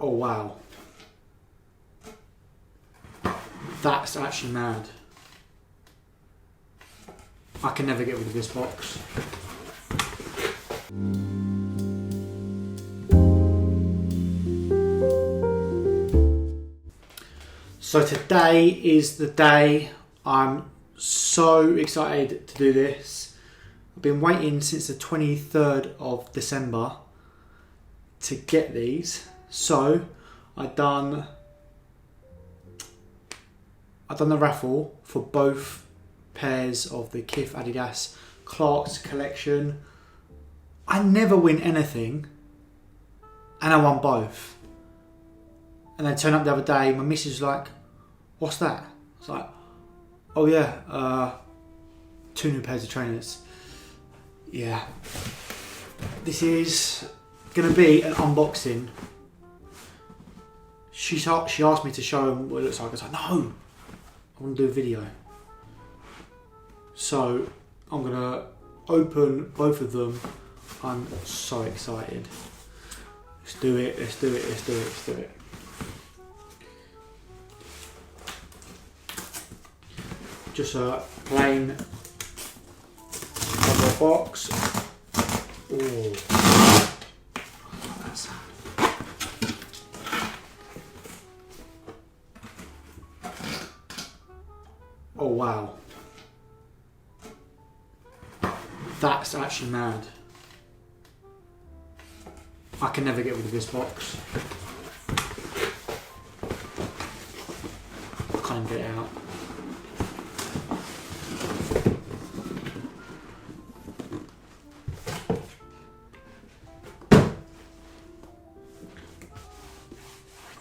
Oh wow. That's actually mad. I can never get rid of this box. So today is the day. I'm so excited to do this. I've been waiting since the 23rd of December to get these. So I've done the raffle for both pairs of the Kith Adidas Clarks collection. I never win anything, and I won both. And then turned up the other day, my missus was like, "What's that?" I was like, "Oh yeah, 2 new pairs of trainers." Yeah. This is gonna be an unboxing. She asked me to show him what it looks like. I was like, no, I want to do a video. So I'm gonna open both of them. I'm so excited. Let's do it, let's do it, let's do it, let's do it. Just a plain cardboard box. Oh, that's oh wow. That's actually mad. I can never get rid of this box. I can't get it out.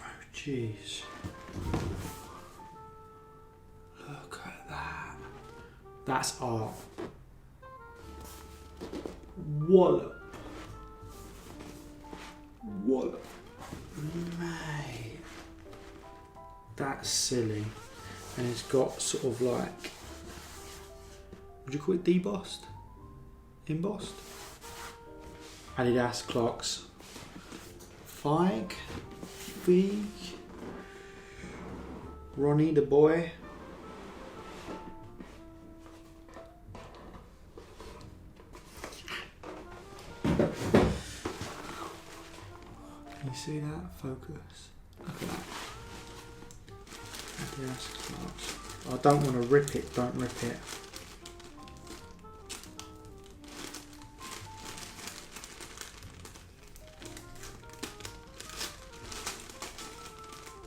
Oh jeez. Look at that. That's art. Wallop. Wallop. Mate. That's silly. And it's got sort of like, would you call it debossed? Embossed? Adidas, Clarks Feig. Ronny the boy. Can you see that? Focus. Look at that. Adidas, Clarks. I don't want to rip it, don't rip it.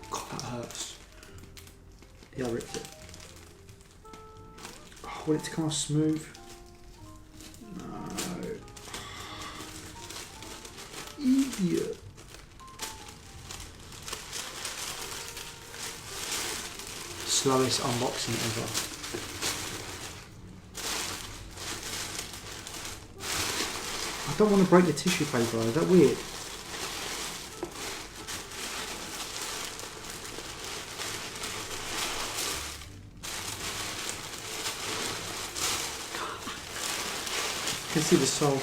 God, that hurts. Yeah, I ripped it. Oh, I want it to come off smooth. No. Idiot. Slowest unboxing ever. I don't want to break the tissue paper, is that weird? You can see the sole.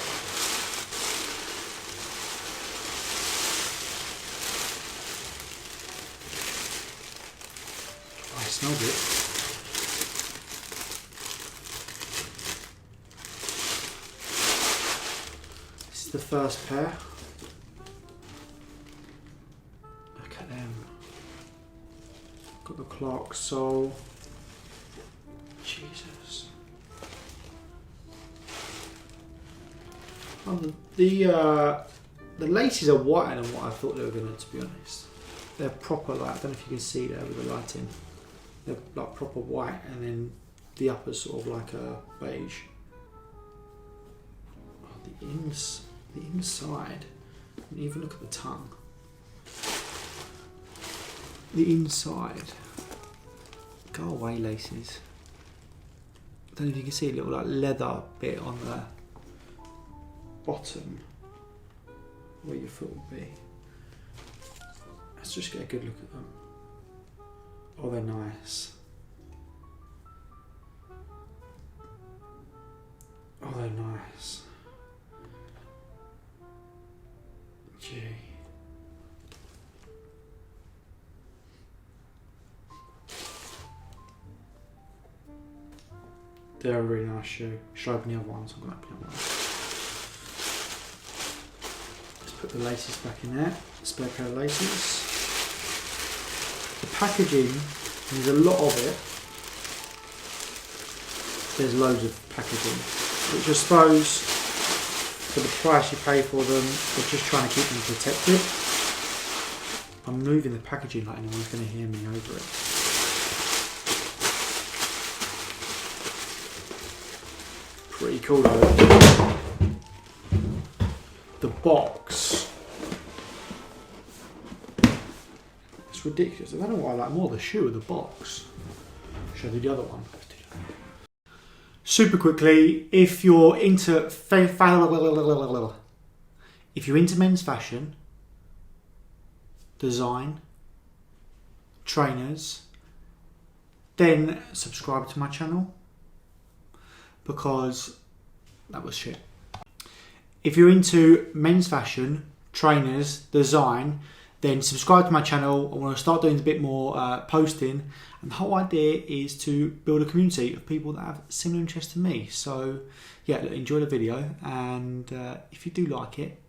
I smelled it. This is the first pair. Look at them. Got the Clarks sole. Jesus. The laces are whiter than what I thought they were going to be honest. They're proper, like, I don't know if you can see there with the lighting. They're like proper white, and then the upper's sort of like a beige. Oh, the inside. And even look at the tongue. The inside. Go away, laces. I don't know if you can see a little like leather bit on the bottom where your foot will be. Let's just get a good look at them. Oh, they're nice. Oh, they're nice. Gee. They're a really nice shoe. Should I open the other ones? I'm going to open the other ones. Let's put the laces back in there. Spare pair of laces. The packaging, there's a lot of it. There's loads of packaging, which I suppose for the price you pay for them, they're just trying to keep them protected. I'm moving the packaging like anyone's going to hear me over it. Pretty cool though. The box. It's ridiculous. I don't know what I like more, the shoe or the box. Should I do the other one? Super quickly, if you're into men's fashion, design, trainers, then subscribe to my channel, because that was shit. If you're into men's fashion, trainers, design, then subscribe to my channel. I want to start doing a bit more posting, and the whole idea is to build a community of people that have similar interests to me. So yeah, enjoy the video, and if you do like it,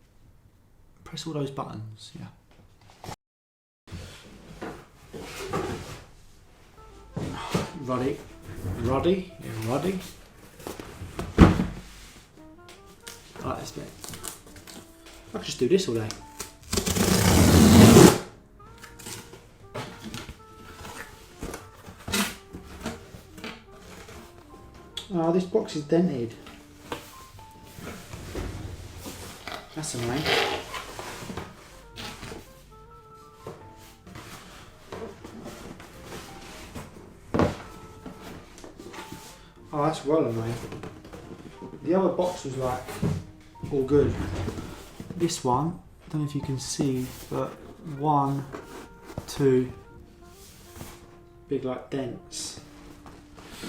press all those buttons. Yeah. Roddy. I like this bit. I could just do this all day. Oh, this box is dented. That's annoying. Oh, that's well annoying. The other box was like all good. This one, I don't know if you can see, but 1, 2 big like dents.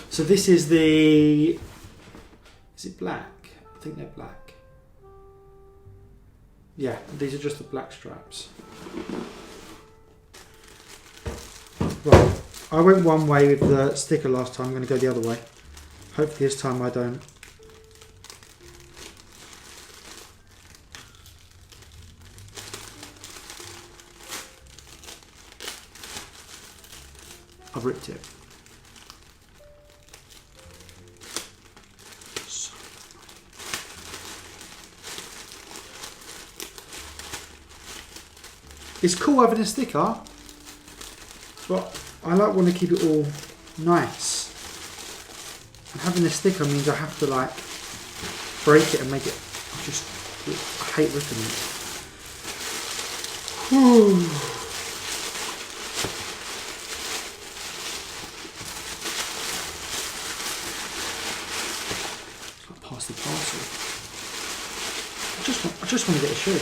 So this is the, is it black? I think they're black. Yeah, these are just the black straps. Right, I went one way with the sticker last time, I'm going to go the other way. Hopefully this time I don't. I've ripped it. It's cool having a sticker, but I like want to keep it all nice. And having a sticker means I have to like break it and make it. I hate ripping it. Whew. It's like pass the parcel. I just want to get a shoe.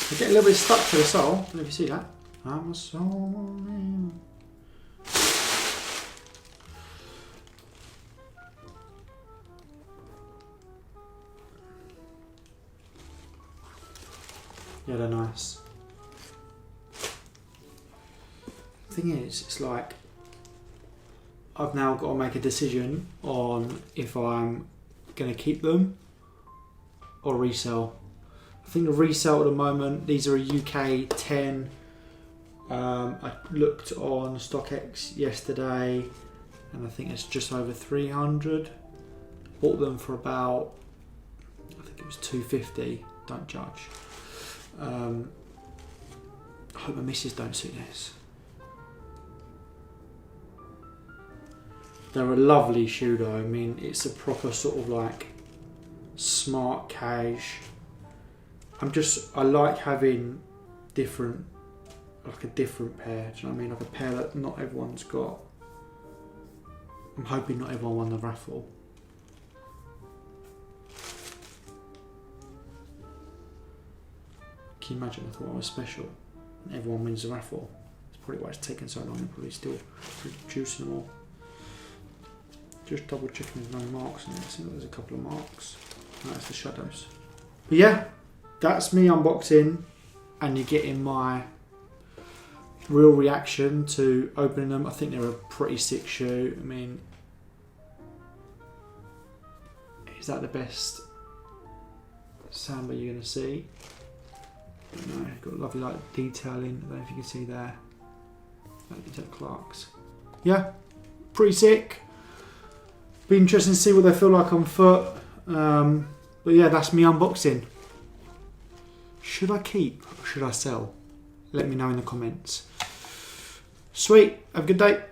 I get a little bit stuck to the sole. I don't know if you see that. I'm a soul man. Yeah, they're nice. The thing is, it's like I've now got to make a decision on if I'm going to keep them or resell. I think the resale at the moment, these are a UK 10. I looked on StockX yesterday and I think it's just over 300. Bought them for about, I think it was 250. Don't judge. I hope my missus don't see this. They're a lovely shoe though. I mean, it's a proper sort of like smart cash. I like having different, like a different pair, do you know what I mean? Like a pair that not everyone's got. I'm hoping not everyone won the raffle. Can you imagine? I thought I was special and everyone wins the raffle. It's probably why it's taken so long and probably still producing them all. Just double checking there's no marks on it. I think there's a couple of marks. No, it's the shadows. But yeah, that's me unboxing, and you're getting my real reaction to opening them. I think they're a pretty sick shoe. I mean, is that the best Samba you're going to see? I don't know, got lovely like detailing. I don't know if you can see there. Like Clarks. Yeah, pretty sick. Be interesting to see what they feel like on foot. But yeah, that's me unboxing. Should I keep or should I sell? Let me know in the comments. Sweet, have a good day.